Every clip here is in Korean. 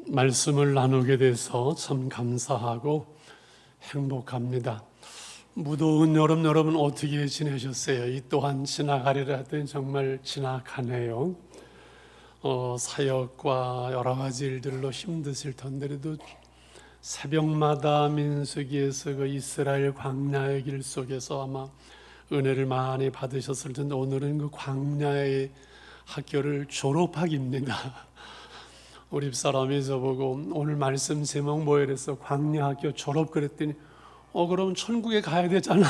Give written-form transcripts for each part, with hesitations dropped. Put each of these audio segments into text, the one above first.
말씀을 나누게 돼서 참 감사하고 행복합니다. 무더운 여름 여러분 어떻게 지내셨어요? 이 또한 지나가리라 했더니 정말 지나가네요. 사역과 여러 가지 일들로 힘드실 텐데도 새벽마다 민수기에서 그 이스라엘 광야의 길 속에서 아마 은혜를 많이 받으셨을 텐데 오늘은 그 광야의 학교를 졸업하기입니다. 우리 집사람이 저보고 오늘 말씀 제목 뭐야 그래서 광야학교 졸업 그랬더니 그럼 천국에 가야 되잖아.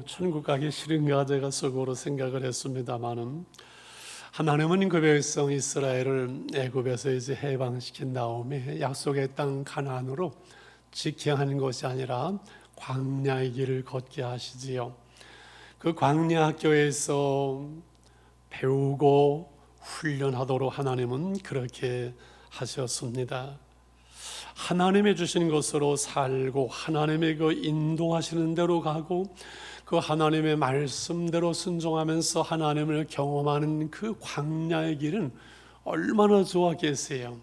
천국 가기 싫은가 제가 속으로 생각을 했습니다만은 하나님은 그 백성 이스라엘을 애굽에서 이제 해방시킨 다음에 약속의 땅 가나안으로 직행하는 것이 아니라 광야의 길을 걷게 하시지요. 그 광야학교에서 배우고 훈련하도록 하나님은 그렇게 하셨습니다. 하나님의 주신 것으로 살고 하나님의 그 인도하시는 대로 가고 그 하나님의 말씀대로 순종하면서 하나님을 경험하는 그 광야의 길은 얼마나 좋았겠어요.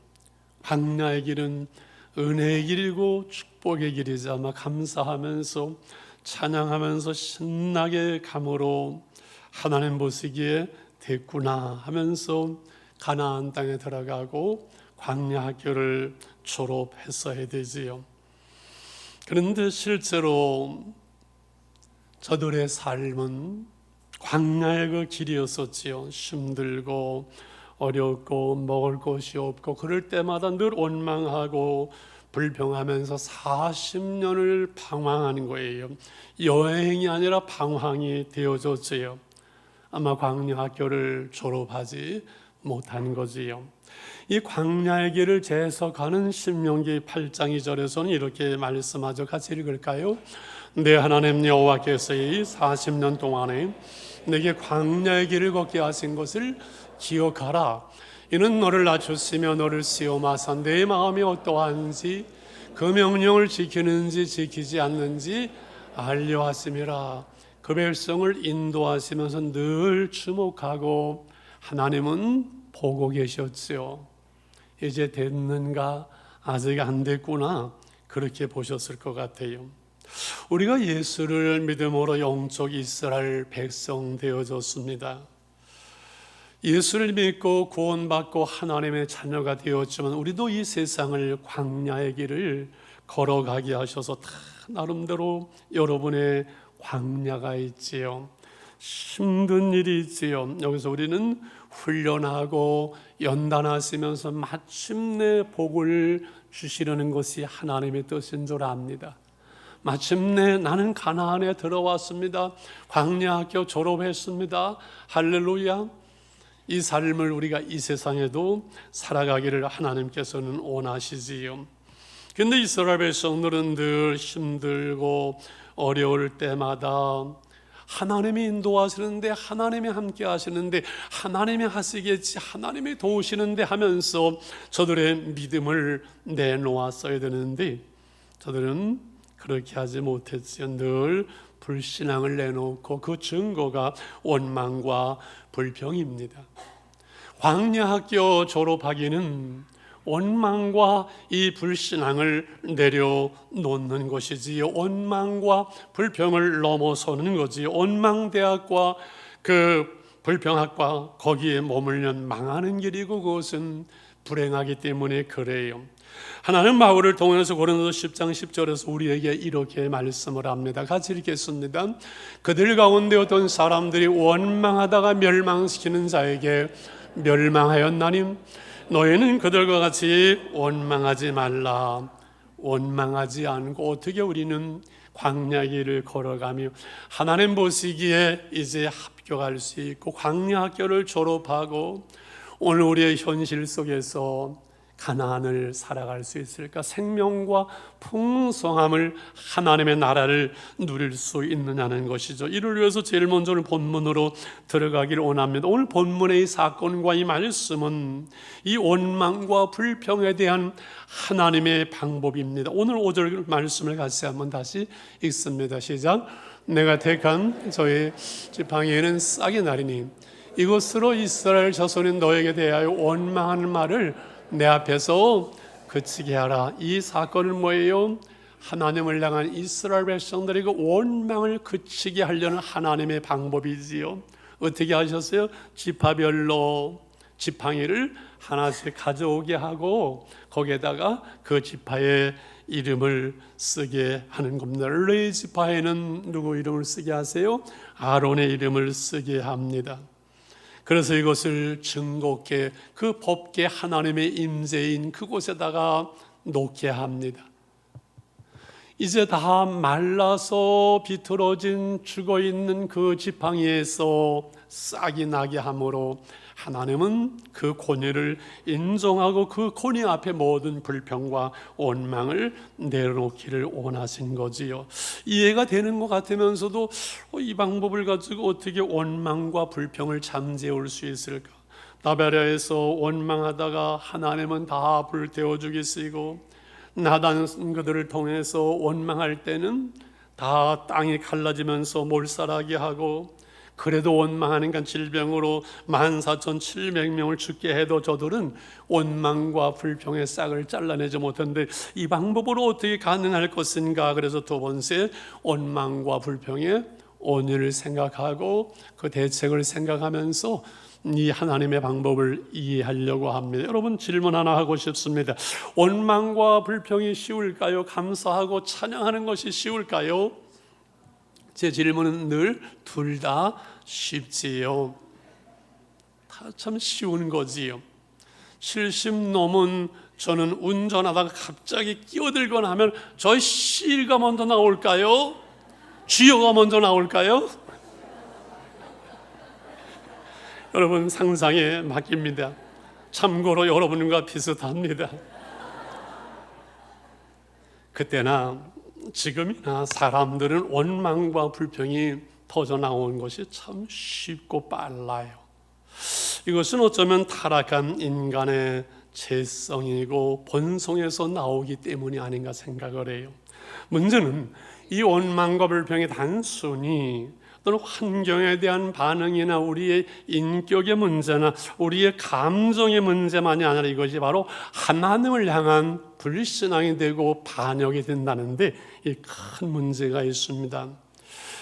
광야의 길은 은혜의 길이고 축복의 길이지 아마 감사하면서 찬양하면서 신나게 감으로 하나님 보시기에 됐구나 하면서 가나안 땅에 들어가고 광야 학교를 졸업했어야 되지요. 그런데 실제로 저들의 삶은 광야의 그 길이었었지요. 힘들고 어렵고 먹을 것이 없고 그럴 때마다 늘 원망하고 불평하면서 40년을 방황하는 거예요. 여행이 아니라 방황이 되어졌지요. 아마 광야 학교를 졸업하지 못한 거지요. 이 광야의 길을 재해석하는 신명기 8장 2절에서는 이렇게 말씀하죠. 같이 읽을까요? 내 하나님 여호와께서 이 40년 동안에 내게 광야의 길을 걷게 하신 것을 기억하라. 이는 너를 낮추시며 너를 시험하사 내 마음이 어떠한지 그 명령을 지키는지 지키지 않는지 알려 하심이라. 그 백성을 인도하시면서 늘 주목하고 하나님은 보고 계셨지요. 이제 됐는가? 아직 안 됐구나. 그렇게 보셨을 것 같아요. 우리가 예수를 믿음으로 영적 이스라엘 백성 되어졌습니다. 예수를 믿고 구원받고 하나님의 자녀가 되었지만 우리도 이 세상을 광야의 길을 걸어가게 하셔서 다 나름대로 여러분의 광야가 있지요. 힘든 일이 있지요. 여기서 우리는 훈련하고 연단하시면서 마침내 복을 주시려는 것이 하나님의 뜻인 줄 압니다. 마침내 나는 가나안에 들어왔습니다. 광야 학교 졸업했습니다. 할렐루야. 이 삶을 우리가 이 세상에도 살아가기를 하나님께서는 원하시지요. 그런데 이스라엘 백성들은 늘 힘들고 어려울 때마다 하나님이 인도하시는데 하나님이 함께 하시는데 하나님이 하시겠지 하나님이 도우시는데 하면서 저들의 믿음을 내놓았어야 되는데 저들은 그렇게 하지 못했지요. 늘 불신앙을 내놓고 그 증거가 원망과 불평입니다. 광야 학교 졸업하기는 원망과 이 불신앙을 내려놓는 것이지요. 원망과 불평을 넘어서는 거지요. 원망대학과 그 불평학과 거기에 머물면 망하는 길이고 그것은 불행하기 때문에 그래요. 하나님 바울을 통해서 고린도서 10장 10절에서 우리에게 이렇게 말씀을 합니다. 같이 읽겠습니다. 그들 가운데 어떤 사람들이 원망하다가 멸망시키는 자에게 멸망하였나니 너희는 그들과 같이 원망하지 말라. 원망하지 않고 어떻게 우리는 광야 길을 걸어가며 하나님 보시기에 이제 합격할 수 있고 광야 학교를 졸업하고 오늘 우리의 현실 속에서 가나안을 살아갈 수 있을까? 생명과 풍성함을 하나님의 나라를 누릴 수 있느냐는 것이죠. 이를 위해서 제일 먼저 오늘 본문으로 들어가기를 원합니다. 오늘 본문의 이 사건과 이 말씀은 이 원망과 불평에 대한 하나님의 방법입니다. 오늘 5절 말씀을 같이 한번 다시 읽습니다. 시작. 내가 택한 저의 지팡이에는 싹이 나리니 이것으로 이스라엘 자손인 너에게 대하여 원망하는 말을 내 앞에서 그치게 하라. 이 사건은 뭐예요? 하나님을 향한 이스라엘 백성들의 그 원망을 그치게 하려는 하나님의 방법이지요. 어떻게 하셨어요? 지파별로 지팡이를 하나씩 가져오게 하고 거기에다가 그 지파의 이름을 쓰게 하는 겁니다. 레위 지파에는 누구 이름을 쓰게 하세요? 아론의 이름을 쓰게 합니다. 그래서 이것을 증거케 그 법계 하나님의 임재인 그곳에다가 놓게 합니다. 이제 다 말라서 비틀어진 죽어있는 그 지팡이에서 싹이 나게 하므로 하나님은 그 권위를 인정하고 그 권위 앞에 모든 불평과 원망을 내려놓기를 원하신 거지요. 이해가 되는 것 같으면서도 이 방법을 가지고 어떻게 원망과 불평을 잠재울 수 있을까? 나베라에서 원망하다가 하나님은 다 불태워 죽이시고 나단 그들을 통해서 원망할 때는 다 땅이 갈라지면서 몰살하게 하고 그래도 원망하니까 질병으로 14,700명을 죽게 해도 저들은 원망과 불평의 싹을 잘라내지 못했는데 이 방법으로 어떻게 가능할 것인가? 그래서 두 번째 원망과 불평의 원인을 생각하고 그 대책을 생각하면서 이 하나님의 방법을 이해하려고 합니다. 여러분 질문 하나 하고 싶습니다. 원망과 불평이 쉬울까요? 감사하고 찬양하는 것이 쉬울까요? 제 질문은 늘 둘 다 쉽지요. 다 참 쉬운 거지요. 70 넘은 저는 운전하다가 갑자기 끼어들거나 하면 저 시가 먼저 나올까요? 주여가 먼저 나올까요? 여러분 상상에 맡깁니다. 참고로 여러분과 비슷합니다. 그때나 지금이나 사람들은 원망과 불평이 터져나오는 것이 참 쉽고 빨라요. 이것은 어쩌면 타락한 인간의 죄성이고 본성에서 나오기 때문이 아닌가 생각을 해요. 문제는 이 원망과 불평이 단순히 또는 환경에 대한 반응이나 우리의 인격의 문제나 우리의 감정의 문제만이 아니라 이것이 바로 하나님을 향한 불신앙이 되고 반역이 된다는데 이 큰 문제가 있습니다.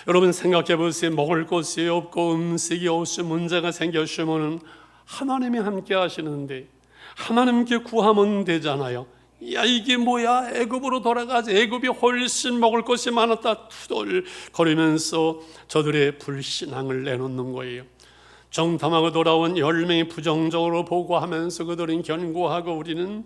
여러분 생각해 보세요. 먹을 것이 없고 음식이 없이 문제가 생겼으면 하나님이 함께 하시는데 하나님께 구하면 되잖아요. 야 이게 뭐야? 애굽으로 돌아가지. 애굽이 훨씬 먹을 것이 많았다 투덜거리면서 저들의 불신앙을 내놓는 거예요. 정탐하고 돌아온 10명이 부정적으로 보고하면서 그들은 견고하고 우리는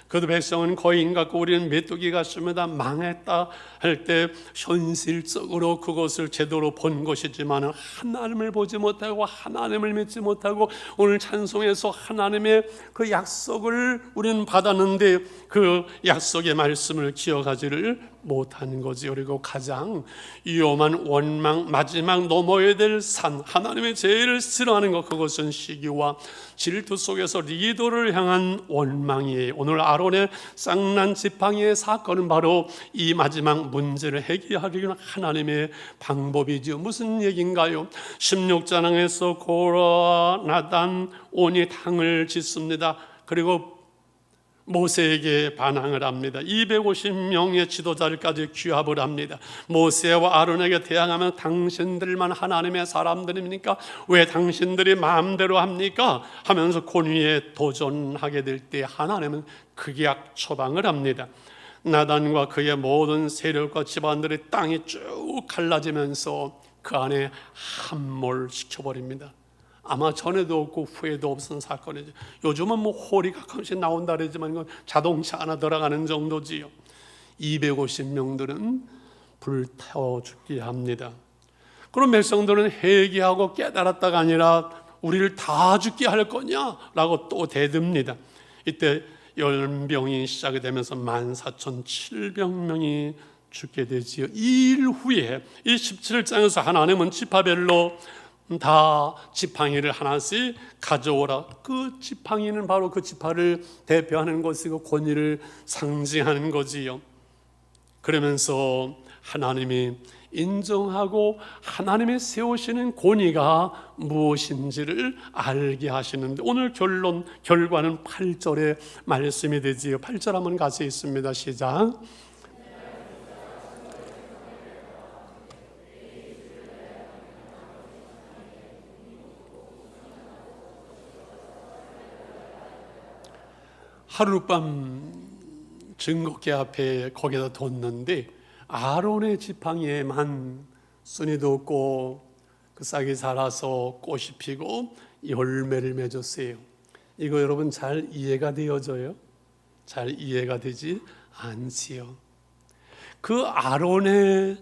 그들 백성은 거인 같고 우리는 메뚜기 같습니다. 망했다 할 때 현실적으로 그것을 제대로 본 것이지만 하나님을 보지 못하고 하나님을 믿지 못하고 오늘 찬송에서 하나님의 그 약속을 우리는 받았는데 그 약속의 말씀을 기억하지를 못하는 거지. 그리고 가장 위험한 원망, 마지막 넘어야 될 산, 하나님의 제일 싫어하는 것, 그것은 시기와 질투 속에서 리더를 향한 원망이에요. 오늘 아론의 쌍난 지팡이의 사건은 바로 이 마지막 문제를 해결하기 위한 하나님의 방법이죠. 무슨 얘기인가요? 16장에서 고라, 나단, 온이 당을 짓습니다. 그리고 모세에게 반항을 합니다. 250명의 지도자들까지 규합을 합니다. 모세와 아론에게 대항하면 당신들만 하나님의 사람들입니까? 왜 당신들이 마음대로 합니까? 하면서 권위에 도전하게 될 때 하나님은 극약 처방을 합니다. 나단과 그의 모든 세력과 집안들의 땅이 쭉 갈라지면서 그 안에 함몰시켜버립니다. 아마 전에도 없고 후에도 없은 사건이죠. 요즘은 뭐 홀이 가끔씩 나온다 그러지만 이건 자동차 하나 들어가는 정도지요. 250명들은 불태워 죽게 합니다. 그럼 백성들은 회개하고 깨달았다가 아니라 우리를 다 죽게 할 거냐라고 또 대듭니다. 이때 열병이 시작이 되면서 14,700명이 죽게 되지요. 2일 후에 이 17장에서 하나님은 지파별로 다 지팡이를 하나씩 가져오라. 그 지팡이는 바로 그 지파를 대표하는 것이고 권위를 상징하는 거지요. 그러면서 하나님이 인정하고 하나님의 세우시는 권위가 무엇인지를 알게 하시는데, 오늘 결과는 8절의 말씀이 되지요. 8절 한번 같이 있습니다. 시작. 하룻밤 증거계 앞에 거기다 뒀는데 아론의 지팡이에만 순이도 없고 그 싹이 자라서 꽃이 피고 열매를 맺었어요. 이거 여러분 잘 이해가 되어져요? 잘 이해가 되지 않지요. 그 아론의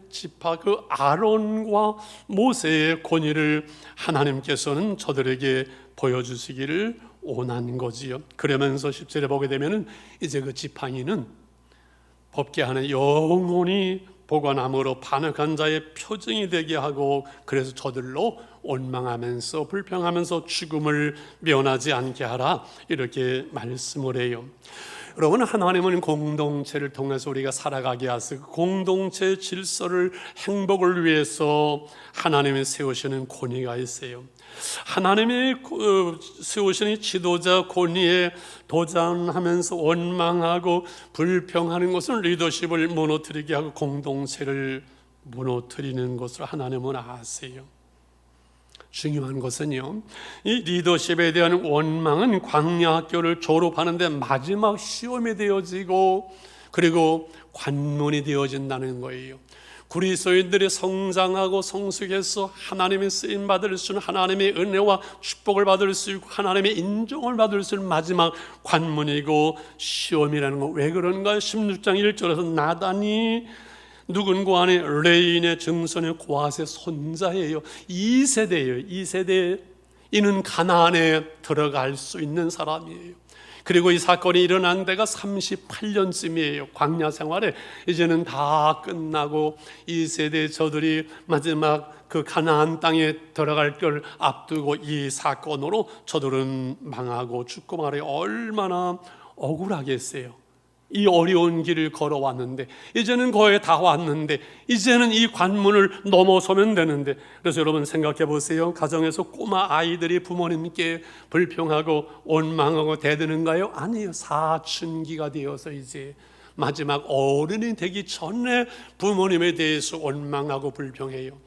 그 아론과 모세의 권위를 하나님께서는 저들에게 보여주시기를 원한 거지요. 그러면서 10절에 보게 되면은 이제 그 지팡이는 법궤 안에 영원히 보관함으로 반역한 자의 표징이 되게 하고, 그래서 저들로 원망하면서 불평하면서 죽음을 면하지 않게 하라, 이렇게 말씀을 해요. 여러분, 하나님은 공동체를 통해서 우리가 살아가게 하시고 공동체 질서를, 행복을 위해서 하나님이 세우시는 권위가 있어요. 하나님이 세우시는 지도자 권위에 도전하면서 원망하고 불평하는 것은 리더십을 무너뜨리게 하고 공동체를 무너뜨리는 것을 하나님은 아세요. 중요한 것은요, 이 리더십에 대한 원망은 광야 학교를 졸업하는데 마지막 시험이 되어지고 그리고 관문이 되어진다는 거예요. 그리스도인들이 성장하고 성숙해서 하나님의 쓰임 받을 수 있는, 하나님의 은혜와 축복을 받을 수 있고 하나님의 인정을 받을 수 있는 마지막 관문이고 시험이라는 거. 왜 그런가? 16장 1절에서 나단이 누군가 안에 레인의 증손의 고앗의 손자예요. 2세대예요. 2세대. 이는 가나안에 들어갈 수 있는 사람이에요. 그리고 이 사건이 일어난 데가 38년쯤이에요. 광야 생활에 이제는 다 끝나고 2세대 저들이 마지막 그 가나안 땅에 들어갈 걸 앞두고 이 사건으로 저들은 망하고 죽고 말해요. 얼마나 억울하겠어요. 이 어려운 길을 걸어왔는데 이제는 거의 다 왔는데 이제는 이 관문을 넘어서면 되는데, 그래서 여러분 생각해 보세요. 가정에서 꼬마 아이들이 부모님께 불평하고 원망하고 대드는가요? 아니에요. 사춘기가 되어서 이제 마지막 어른이 되기 전에 부모님에 대해서 원망하고 불평해요.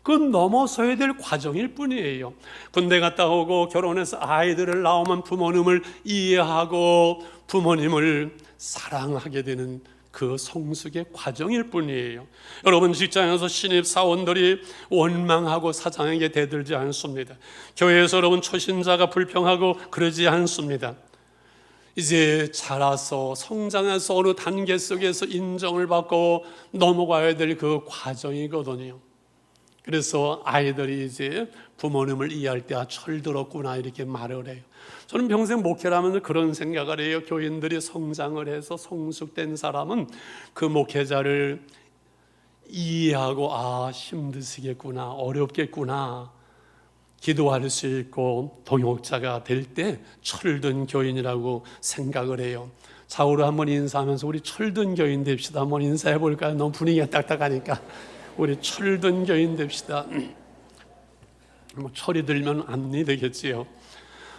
그건 넘어서야 될 과정일 뿐이에요. 군대 갔다 오고 결혼해서 아이들을 낳으면 부모님을 이해하고 부모님을 사랑하게 되는 그 성숙의 과정일 뿐이에요. 여러분, 직장에서 신입사원들이 원망하고 사장에게 대들지 않습니다. 교회에서 여러분 초신자가 불평하고 그러지 않습니다. 이제 자라서 성장해서 어느 단계 속에서 인정을 받고 넘어가야 될 그 과정이거든요. 그래서 아이들이 이제 부모님을 이해할 때 철들었구나 이렇게 말을 해요. 저는 평생 목회를 하면서 그런 생각을 해요. 교인들이 성장을 해서 성숙된 사람은 그 목회자를 이해하고 힘드시겠구나, 어렵겠구나, 기도할 수 있고 동역자가 될 때 철든 교인이라고 생각을 해요. 좌우로 한번 인사하면서 우리 철든 교인 됩시다. 한번 인사해 볼까요? 너무 분위기가 딱딱하니까 우리 철든 교인 됩시다. 뭐 철이 들면 안이 되겠지요.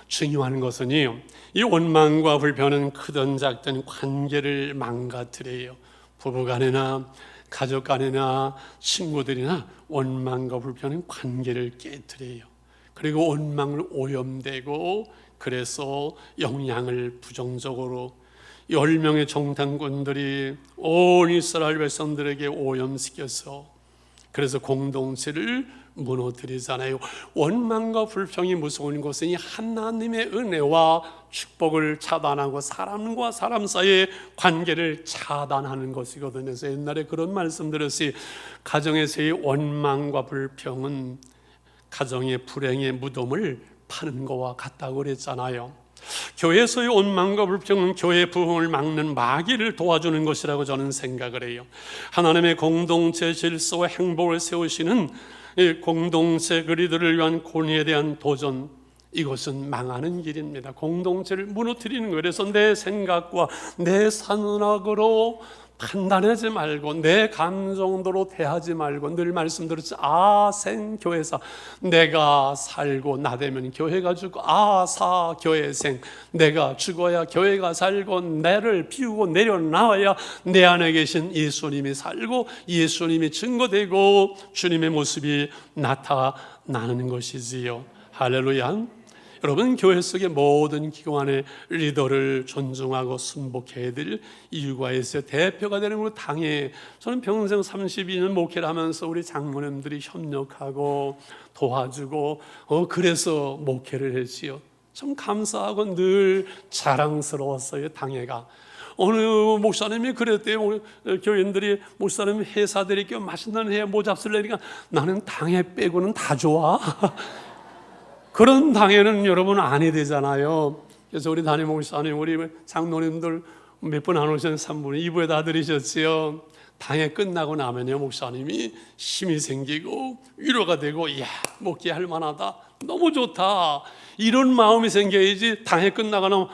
중요한 것은요, 이 원망과 불평은 크든 작든 관계를 망가뜨려요. 부부간이나 가족간이나 친구들이나 원망과 불평은 관계를 깨뜨려요. 그리고 원망을 오염되고 그래서 영향을 부정적으로 10명의 정탐꾼들이 온 이스라엘 백성들에게 오염시켜서 그래서 공동체를 무너뜨리잖아요. 원망과 불평이 무서운 것은 이 하나님의 은혜와 축복을 차단하고 사람과 사람 사이의 관계를 차단하는 것이거든요. 그래서 옛날에 그런 말씀 들었어요. 가정에서의 원망과 불평은 가정의 불행의 무덤을 파는 것과 같다고 그랬잖아요. 교회에서의 원망과 불평은 교회 부흥을 막는 마귀를 도와주는 것이라고 저는 생각을 해요. 하나님의 공동체 질서와 행복을 세우시는 이 공동체 그리들을 위한 권위에 대한 도전, 이것은 망하는 길입니다. 공동체를 무너뜨리는 거예요. 그래서 내 생각과 내 산학으로 판단하지 말고 내 감정대로 대하지 말고, 늘 말씀드렸죠. 아생 교회사, 내가 살고 나 되면 교회가 죽고, 아사 교회생, 내가 죽어야 교회가 살고 나를 비우고 내려나와야 내 안에 계신 예수님이 살고 예수님이 증거되고 주님의 모습이 나타나는 것이지요. 할렐루야. 여러분, 교회 속의 모든 기관의 리더를 존중하고 순복해야 될 이유가 있어요. 대표가 되는 걸 당해. 저는 평생 32년 목회를 하면서 우리 장로님들이 협력하고 도와주고 그래서 목회를 했지요. 참 감사하고 늘 자랑스러웠어요. 당회가 어느 목사님이 그랬대요. 교인들이 목사님 회사들이 맛있는 회 모잡술 내니까 나는 당회 빼고는 다 좋아. 그런 당회는 여러분 아니 되잖아요. 그래서 우리 담임 목사님, 우리 장로님들 몇 분 안 오셨는 3분이 2부에 다 들으셨지요. 당회 끝나고 나면요, 목사님이 힘이 생기고 위로가 되고, 이야, 목회할 만하다, 너무 좋다, 이런 마음이 생겨야지. 당회 끝나고 나면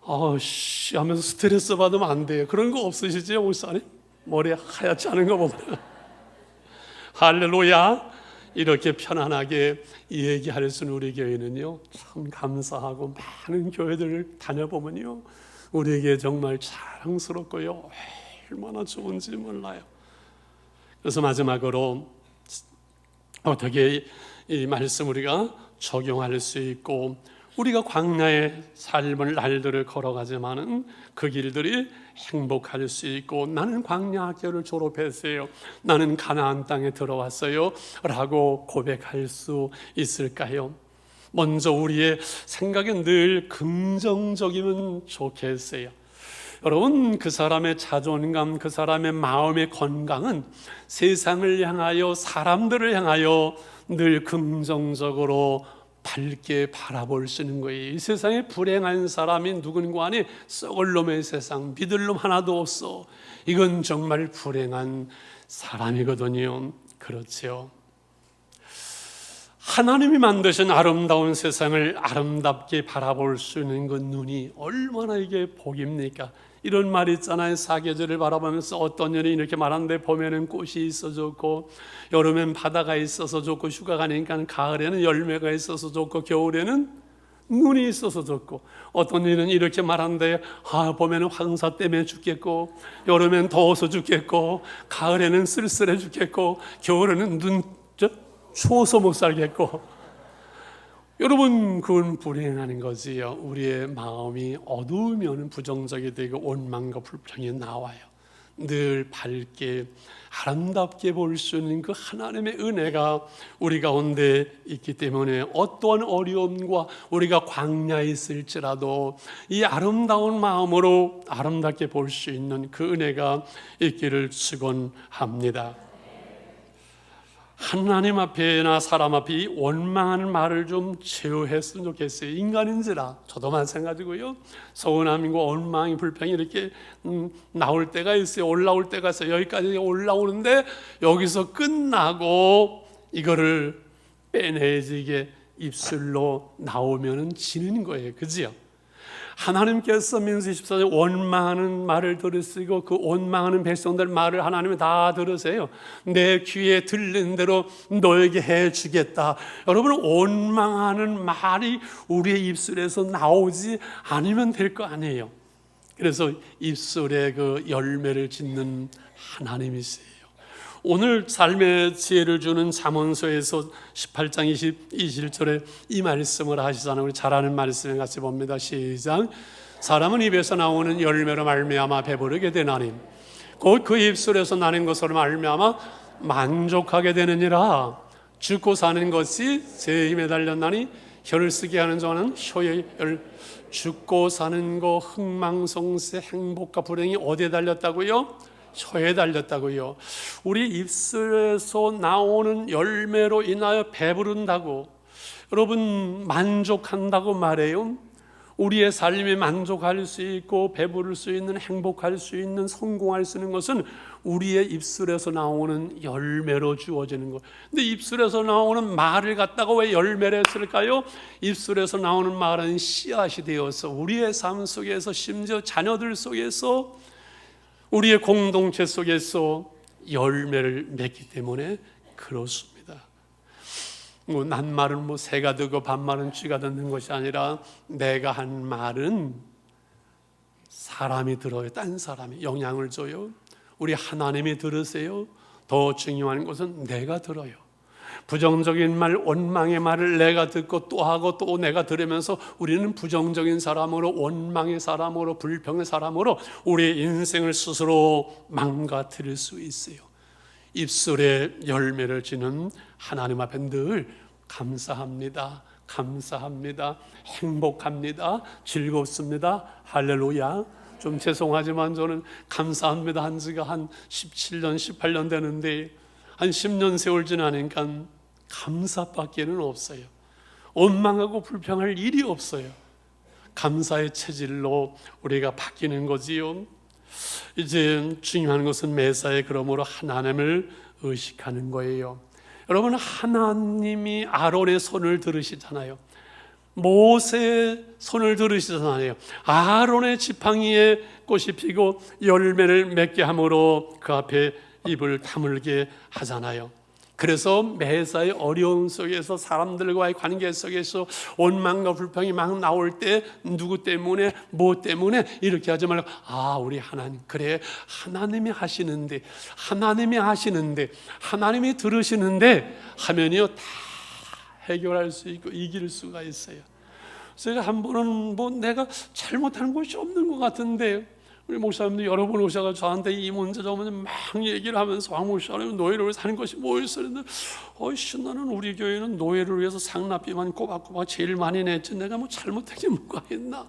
아씨 하면서 스트레스 받으면 안 돼요. 그런 거 없으시죠, 목사님? 머리 하얗지 않은 거 보면. 할렐루야. 이렇게 편안하게 얘기할 수 있는 우리 교회는요, 참 감사하고, 많은 교회들을 다녀보면요, 우리에게 정말 자랑스럽고요, 얼마나 좋은지 몰라요. 그래서 마지막으로 어떻게 이 말씀 우리가 적용할 수 있고, 우리가 광야의 삶을 날들을 걸어가지만은 그 길들이 행복할 수 있고, 나는 광야 학교를 졸업했어요, 나는 가나안 땅에 들어왔어요 라고 고백할 수 있을까요? 먼저 우리의 생각은 늘 긍정적이면 좋겠어요. 여러분, 그 사람의 자존감, 그 사람의 마음의 건강은 세상을 향하여, 사람들을 향하여 늘 긍정적으로 밝게 바라볼 수 있는 거예요. 이 세상에 불행한 사람이 누군가 하니 썩을 놈의 세상, 믿을 놈 하나도 없어, 이건 정말 불행한 사람이거든요. 그렇죠. 하나님이 만드신 아름다운 세상을 아름답게 바라볼 수 있는 그 눈이 얼마나 이게 복입니까? 이런 말이 있잖아요. 사계절을 바라보면서 어떤 년이 이렇게 말하는데, 봄에는 꽃이 있어 좋고, 여름엔 바다가 있어서 좋고, 휴가 가니까 가을에는 열매가 있어서 좋고, 겨울에는 눈이 있어서 좋고, 어떤 년은 이렇게 말하는데, 봄에는 황사 때문에 죽겠고, 여름엔 더워서 죽겠고, 가을에는 쓸쓸해 죽겠고, 겨울에는 눈 추워서 못 살겠고. 여러분, 그건 불행한 거지요. 우리의 마음이 어두우면 부정적이 되고 원망과 불평이 나와요. 늘 밝게 아름답게 볼 수 있는 그 하나님의 은혜가 우리 가운데 있기 때문에 어떠한 어려움과 우리가 광야에 있을지라도 이 아름다운 마음으로 아름답게 볼 수 있는 그 은혜가 있기를 축원합니다. 하나님 앞에나 사람 앞에 원망하는 말을 좀 제어했으면 좋겠어요. 인간인지라 저도 마찬가지고요. 서운함과 원망이, 불평이 이렇게 나올 때가 있어요. 올라올 때가 있어요. 여기까지 올라오는데 여기서 끝나고 이거를 빼내야지 이게 입술로 나오면 지는 거예요. 그지요? 하나님께서 민수기 14장 원망하는 말을 들으시고 그 원망하는 백성들 말을 하나님이 다 들으세요. 내 귀에 들린 대로 너에게 해주겠다. 여러분, 원망하는 말이 우리의 입술에서 나오지 않으면 될 거 아니에요. 그래서 입술에 그 열매를 짓는 하나님이세요. 오늘 삶의 지혜를 주는 잠언서에서 18장 21절에 이 말씀을 하시잖아요. 우리 잘 아는 말씀을 같이 봅니다. 시작. 사람은 입에서 나오는 열매로 말미암아 배부르게 되나니 곧 그 입술에서 나는 것으로 말미암아 만족하게 되느니라. 죽고 사는 것이 제 힘에 달렸나니 혀를 쓰게 하는 자는 혀의 열. 죽고 사는 거, 흥망성쇠, 행복과 불행이 어디에 달렸다고요? 혀에 달렸다고요. 우리 입술에서 나오는 열매로 인하여 배부른다고, 여러분 만족한다고 말해요. 우리의 삶에 만족할 수 있고 배부를 수 있는, 행복할 수 있는, 성공할 수 있는 것은 우리의 입술에서 나오는 열매로 주어지는 것. 근데 입술에서 나오는 말을 갖다가 왜 열매를 했을까요? 입술에서 나오는 말은 씨앗이 되어서 우리의 삶 속에서, 심지어 자녀들 속에서 우리의 공동체 속에서 열매를 맺기 때문에 그렇습니다. 낱말은 새가 되고 반말은 쥐가 듣는 것이 아니라 내가 한 말은 사람이 들어요. 딴 사람이 영향을 줘요. 우리 하나님이 들으세요. 더 중요한 것은 내가 들어요. 부정적인 말, 원망의 말을 내가 듣고 또 하고 또 내가 들으면서 우리는 부정적인 사람으로, 원망의 사람으로, 불평의 사람으로 우리의 인생을 스스로 망가뜨릴 수 있어요. 입술에 열매를 지는 하나님 앞에 늘 감사합니다, 감사합니다, 행복합니다, 즐겁습니다, 할렐루야. 좀 죄송하지만 저는 감사합니다 한 지가 한 17년, 18년 되는데 한 10년 세월 지나니까 감사밖에는 없어요. 원망하고 불평할 일이 없어요. 감사의 체질로 우리가 바뀌는 거지요. 이제 중요한 것은 매사에 그러므로 하나님을 의식하는 거예요. 여러분, 하나님이 아론의 손을 들으시잖아요. 모세의 손을 들으시잖아요. 아론의 지팡이에 꽃이 피고 열매를 맺게 함으로 그 앞에 입을 다물게 하잖아요. 그래서 매사의 어려움 속에서 사람들과의 관계 속에서 원망과 불평이 막 나올 때 누구 때문에 뭐 때문에 이렇게 하지 말고 우리 하나님, 그래 하나님이 하시는데 하나님이 들으시는데 하면요 다 해결할 수 있고 이길 수가 있어요. 제가 한 번은 내가 잘못한 것이 없는 것 같은데 우리 목사님도 여러 번 오셔서 저한테 이 문제 저 문제 막 얘기를 하면서 왕 목사님 노예를 위해서 하는 것이 뭐였어? 그런데 나는 우리 교회는 노예를 위해서 상납비만 꼬박꼬박 제일 많이 냈지 내가 뭐 잘못한 게 뭐가 있나?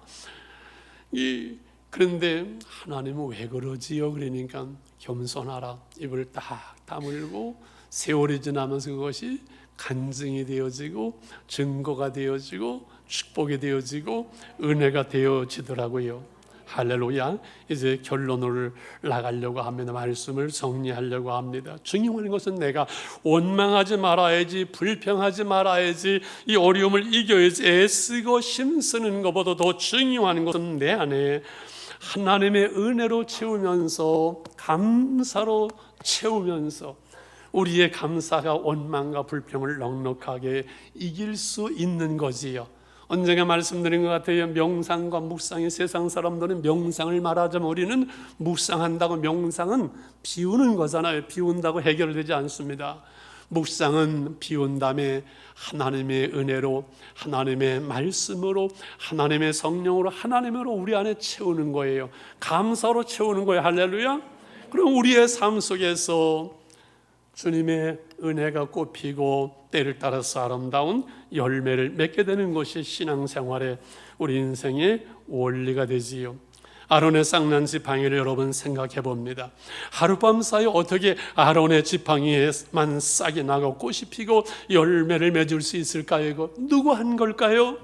그런데 하나님은 왜 그러지요? 그러니까 겸손하라. 입을 딱 다물고 세월이 지나면서 그것이 간증이 되어지고 증거가 되어지고 축복이 되어지고 은혜가 되어지더라고요. 할렐루야. 이제 결론을 나가려고 합니다. 말씀을 정리하려고 합니다. 중요한 것은 내가 원망하지 말아야지, 불평하지 말아야지, 이 어려움을 이겨야지 애쓰고 힘쓰는 것보다 더 중요한 것은 내 안에 하나님의 은혜로 채우면서, 감사로 채우면서 우리의 감사가 원망과 불평을 넉넉하게 이길 수 있는 거지요. 언젠가 말씀드린 것 같아요. 명상과 묵상이, 세상 사람들은 명상을 말하자면 우리는 묵상한다고, 명상은 비우는 거잖아요. 비운다고 해결되지 않습니다. 묵상은 비운 다음에 하나님의 은혜로, 하나님의 말씀으로, 하나님의 성령으로, 하나님으로 우리 안에 채우는 거예요. 감사로 채우는 거예요. 할렐루야. 그럼 우리의 삶 속에서 주님의 은혜가 꽃피고 때를 따라서 아름다운 열매를 맺게 되는 것이 신앙생활의 우리 인생의 원리가 되지요. 아론의 쌍난 지팡이를 여러분 생각해 봅니다. 하룻밤 사이 어떻게 아론의 지팡이에만 싹이 나고 꽃이 피고 열매를 맺을 수 있을까요? 이거 누구 한 걸까요?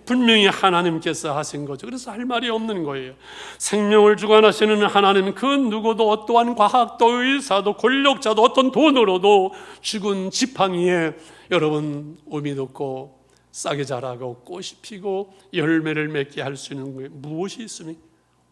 분명히 하나님께서 하신 거죠. 그래서 할 말이 없는 거예요. 생명을 주관하시는 하나님, 그 누구도 어떠한 과학도 의사도 권력자도 어떤 돈으로도 죽은 지팡이에 여러분 우미 돋고 싹이 자라고 꽃이 피고 열매를 맺게 할 수 있는 거예요. 무엇이 있습니까?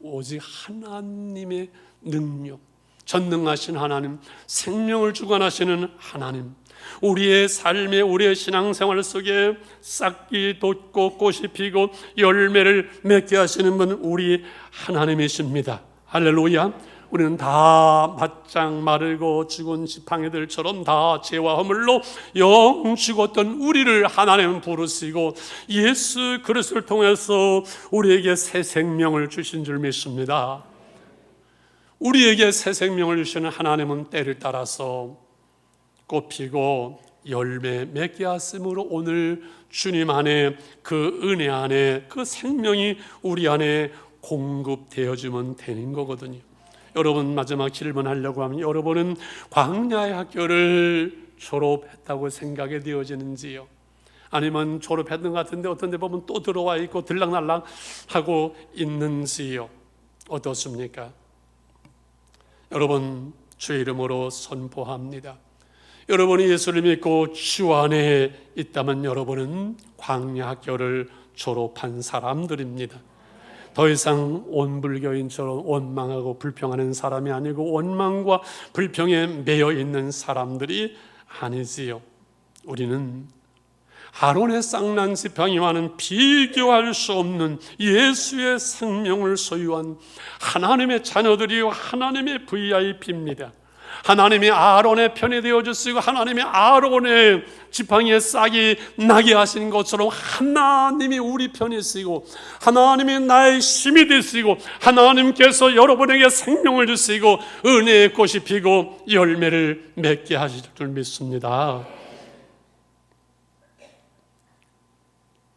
오직 하나님의 능력, 전능하신 하나님, 생명을 주관하시는 하나님, 우리의 삶에, 우리의 신앙생활 속에 싹이 돋고 꽃이 피고 열매를 맺게 하시는 분은 우리 하나님이십니다. 할렐루야. 우리는 다 바짝 마르고 죽은 지팡이들처럼 다 죄와 허물로 영 죽었던 우리를 하나님은 부르시고 예수 그리스도를 통해서 우리에게 새 생명을 주신 줄 믿습니다. 우리에게 새 생명을 주시는 하나님은 때를 따라서 꽃피고 열매 맺게 하심으로 오늘 주님 안에, 그 은혜 안에, 그 생명이 우리 안에 공급되어지면 되는 거거든요. 여러분, 마지막 질문하려고 하면, 여러분은 광야의 학교를 졸업했다고 생각이 되어지는지요? 아니면 졸업했던 것 같은데 어떤 데 보면 또 들어와 있고 들락날락 하고 있는지요? 어떻습니까? 여러분, 주의 이름으로 선포합니다. 여러분이 예수를 믿고 주 안에 있다면 여러분은 광야 학교를 졸업한 사람들입니다. 더 이상 온불교인처럼 원망하고 불평하는 사람이 아니고 원망과 불평에 매여 있는 사람들이 아니지요. 우리는 아론의 쌍난 지팡이와는 비교할 수 없는 예수의 생명을 소유한 하나님의 자녀들이요 하나님의 VIP입니다. 하나님이 아론의 편이 되어주시고 하나님이 아론의 지팡이에 싹이 나게 하신 것처럼 하나님이 우리 편이시고 하나님이 나의 힘이 되시고 하나님께서 여러분에게 생명을 주시고 은혜의 꽃이 피고 열매를 맺게 하실 줄 믿습니다.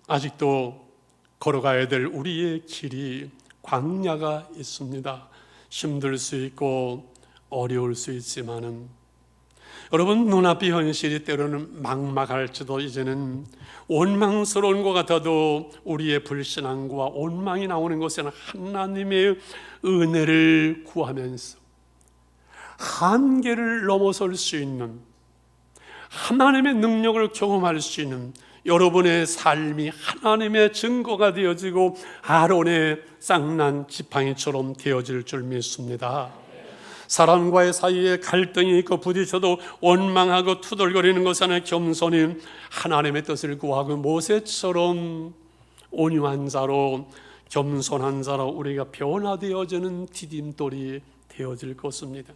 아직도 걸어가야 될 우리의 길이 광야가 있습니다. 힘들 수 있고 어려울 수 있지만은 여러분 눈앞의 현실이 때로는 막막할지도 이제는 원망스러운 것 같아도 우리의 불신앙과 원망이 나오는 것은 하나님의 은혜를 구하면서 한계를 넘어설 수 있는 하나님의 능력을 경험할 수 있는 여러분의 삶이 하나님의 증거가 되어지고 아론의 쌍난 지팡이처럼 되어질 줄 믿습니다. 사람과의 사이에 갈등이 있고 부딪혀도 원망하고 투덜거리는 것이 아니라 겸손히 하나님의 뜻을 구하고 모세처럼 온유한 자로 겸손한 자로 우리가 변화되어지는 디딤돌이 되어질 것입니다.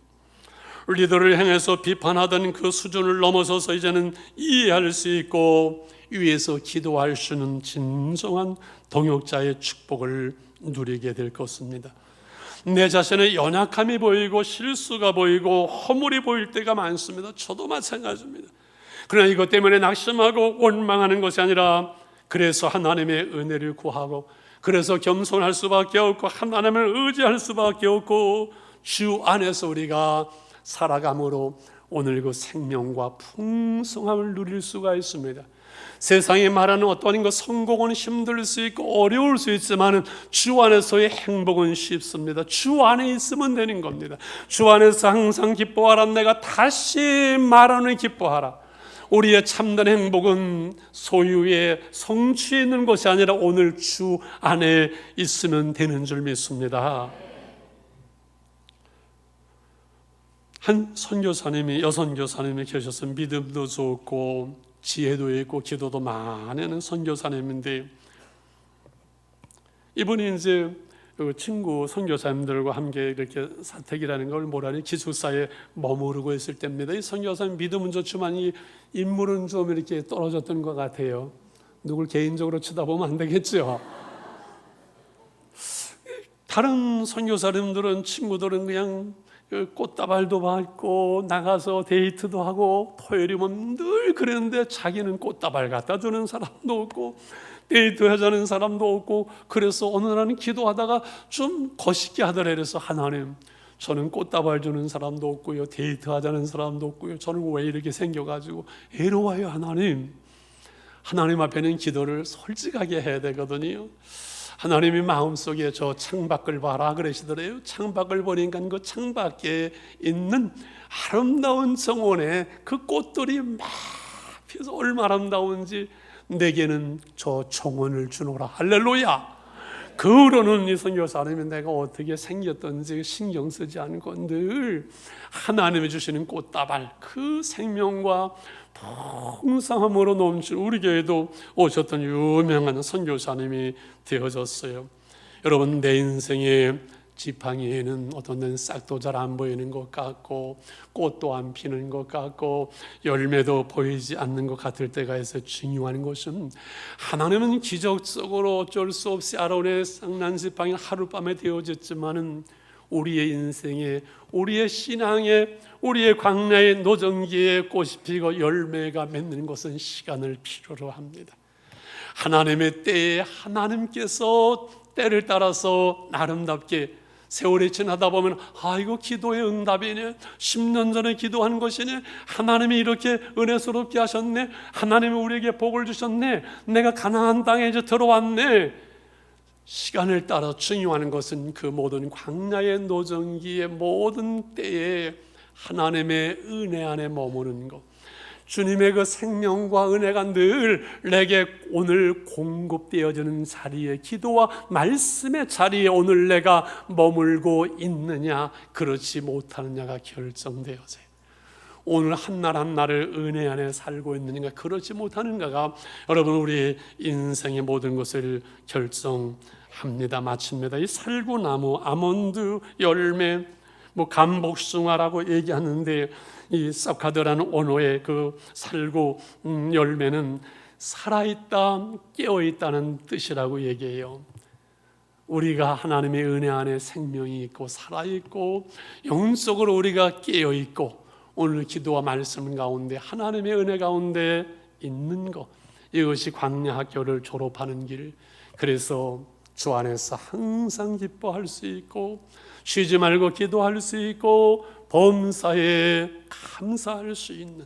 리더를 향해서 비판하던 그 수준을 넘어서서 이제는 이해할 수 있고 위에서 기도할 수 있는 진정한 동역자의 축복을 누리게 될 것입니다. 내 자신의 연약함이 보이고 실수가 보이고 허물이 보일 때가 많습니다. 저도 마찬가지입니다. 그러나 이것 때문에 낙심하고 원망하는 것이 아니라 그래서 하나님의 은혜를 구하고 그래서 겸손할 수밖에 없고 하나님을 의지할 수밖에 없고 주 안에서 우리가 살아감으로 오늘 그 생명과 풍성함을 누릴 수가 있습니다. 세상이 말하는 어떠한 것 성공은 힘들 수 있고 어려울 수 있지만 주 안에서의 행복은 쉽습니다. 주 안에 있으면 되는 겁니다. 주 안에서 항상 기뻐하라. 내가 다시 말하는 기뻐하라. 우리의 참된 행복은 소유의 성취에 있는 것이 아니라 오늘 주 안에 있으면 되는 줄 믿습니다. 한 선교사님이 여선교사님이 계셔서 믿음도 좋고 지혜도 있고 기도도 많이 하는 선교사님인데 이분이 이제 친구 선교사님들과 함께 이렇게 사택이라는 걸 뭐라니 기숙사에 머무르고 있을 때입니다. 이 선교사님 믿음은 좋지만 이 인물은 좀 이렇게 떨어졌던 것 같아요. 누굴 개인적으로 쳐다보면 안 되겠죠. 다른 선교사님들은 친구들은 그냥 꽃다발도 밟고 나가서 데이트도 하고 토요일이면 늘 그랬는데 자기는 꽃다발 갖다 주는 사람도 없고 데이트 하자는 사람도 없고 그래서 어느 날은 기도하다가 좀 거시기 하더래. 그래서 하나님 저는 꽃다발 주는 사람도 없고요 데이트 하자는 사람도 없고요 저는 왜 이렇게 생겨가지고 애로워요. 하나님 앞에는 기도를 솔직하게 해야 되거든요. 하나님이 마음속에 저 창밖을 봐라 그러시더래요. 창밖을 보니까 그 창밖에 있는 아름다운 정원에 그 꽃들이 막 피어서 얼마나 아름다운지 내게는 저 정원을 주노라. 할렐루야. 그 후로는 이 선교사님이 내가 어떻게 생겼던지 신경 쓰지 않고 늘 하나님이 주시는 꽃다발 그 생명과 풍성함으로 넘친 우리 교회도 오셨던 유명한 선교사님이 되어졌어요. 여러분 내 인생의 지팡이에는 어떤 데는 싹도 잘 안 보이는 것 같고 꽃도 안 피는 것 같고 열매도 보이지 않는 것 같을 때가 있어 중요한 것은 하나님은 기적적으로 어쩔 수 없이 아론의 쌍난 지팡이 하룻밤에 되어졌지만은 우리의 인생에 우리의 신앙에 우리의 광야의 노정기에 꽃이 피고 열매가 맺는 것은 시간을 필요로 합니다. 하나님의 때에 하나님께서 때를 따라서 아름답게 세월이 지나다 보면 이거 기도의 응답이네 10년 전에 기도한 것이네 하나님이 이렇게 은혜스럽게 하셨네 하나님이 우리에게 복을 주셨네 내가 가나안 땅에 이제 들어왔네. 시간을 따라 중요한 것은 그 모든 광야의 노정기의 모든 때에 하나님의 은혜 안에 머무는 것 주님의 그 생명과 은혜가 늘 내게 오늘 공급되어지는 자리에, 기도와 말씀의 자리에 오늘 내가 머물고 있느냐, 그렇지 못하느냐가 결정되어져요. 오늘 한날 한날을 은혜 안에 살고 있느냐, 그렇지 못하는가가 여러분 우리 인생의 모든 것을 결정합니다. 마칩니다. 이 살구나무, 아몬드 열매, 감복숭아라고 얘기하는데, 이 사카드라는 언어의 그 살구 열매는 살아있다, 깨어있다는 뜻이라고 얘기해요. 우리가 하나님의 은혜 안에 생명이 있고 살아있고 영적으로 우리가 깨어있고 오늘 기도와 말씀 가운데 하나님의 은혜 가운데 있는 것, 이것이 광야학교를 졸업하는 길, 그래서 주 안에서 항상 기뻐할 수 있고 쉬지 말고 기도할 수 있고 범사에 감사할 수 있는,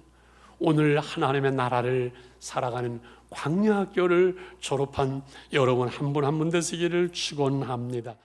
오늘 하나님의 나라를 살아가는 광야학교를 졸업한 여러분 한 분 한 분 되시기를 축원합니다.